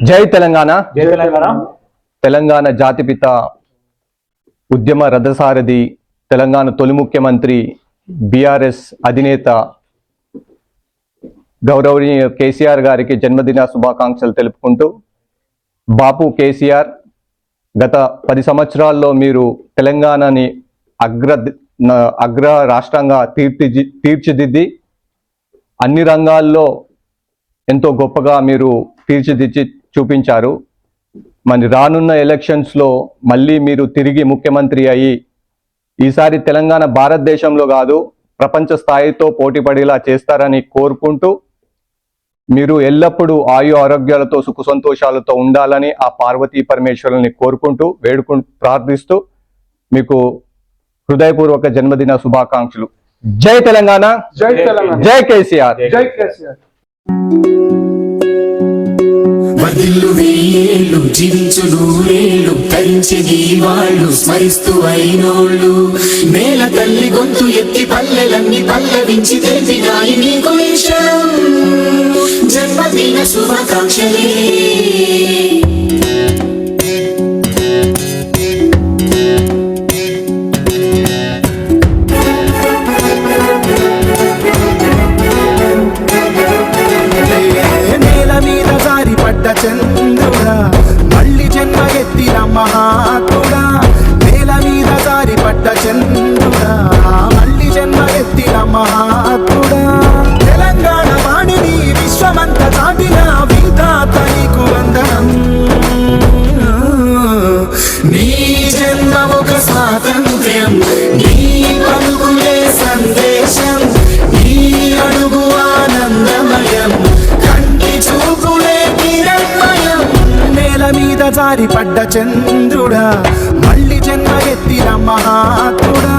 జై తెలంగాణ. జై తెలంగాణ. తెలంగాణ జాతిపిత, ఉద్యమ రథసారథి, తెలంగాణ తొలి ముఖ్యమంత్రి, బీఆర్ఎస్ అధినేత గౌరవనీయ కేసీఆర్ గారికి జన్మదిన శుభాకాంక్షలు తెలుపుకుంటూ, బాపు కేసీఆర్ గత 10 సంవత్సరాల్లో మీరు తెలంగాణని అగ్ర రాష్ట్రంగా తీర్చిదిద్ది అన్ని రంగాల్లో ఎంతో గొప్పగా మీరు తీర్చిదిద్ది చూపించారు. మరి రానున్న ఎలక్షన్స్లో మళ్ళీ మీరు తిరిగి ముఖ్యమంత్రి అయ్యి ఈసారి తెలంగాణ భారతదేశంలో కాదు ప్రపంచ స్థాయితో పోటీపడేలా చేస్తారని కోరుకుంటూ, మీరు ఎల్లప్పుడూ ఆయు ఆరోగ్యాలతో సుఖ సంతోషాలతో ఉండాలని ఆ పార్వతీ పరమేశ్వరుల్ని కోరుకుంటూ ప్రార్థిస్తూ మీకు హృదయపూర్వక జన్మదిన శుభాకాంక్షలు. జై తెలంగాణ. జై తెలంగాణ. జై కేసీఆర్. జై కేసీఆర్. వదిల్లు వెయ్యేళ్ళు జీవించు నూరేళ్ళు తరించి దీవాళ్ళు స్మరిస్తూ అయినోళ్ళు నేల తల్లి గొంతు ఎత్తి పల్లెలన్నీ పల్లవించి తెలిపినాయి నీకు జన్మదిన శుభాకాంక్షలే. చంద్రుడా మళ్ళీ జన్మ ఎత్తిన మహాత్ముడా, నేల మీద జారిపడ్డ చంద్రుడా మళ్ళీ జన్మ ఎత్తిన మహాత్ముడా, తెలంగాణ వాణిని విశ్వమంత చాటిన విధాత నీకు వందనం. నీ జన్మ ఒక స్వాతంత్ర్యం, నీ పలుకులే సందేశం, నీ అడుగు ఆనందమయం, కంటి చూపులే నేల మీద జారిపడ్డ చంద్రుడా మళ్ళీ జన్మ ఎత్తిన మహాత్ముడా.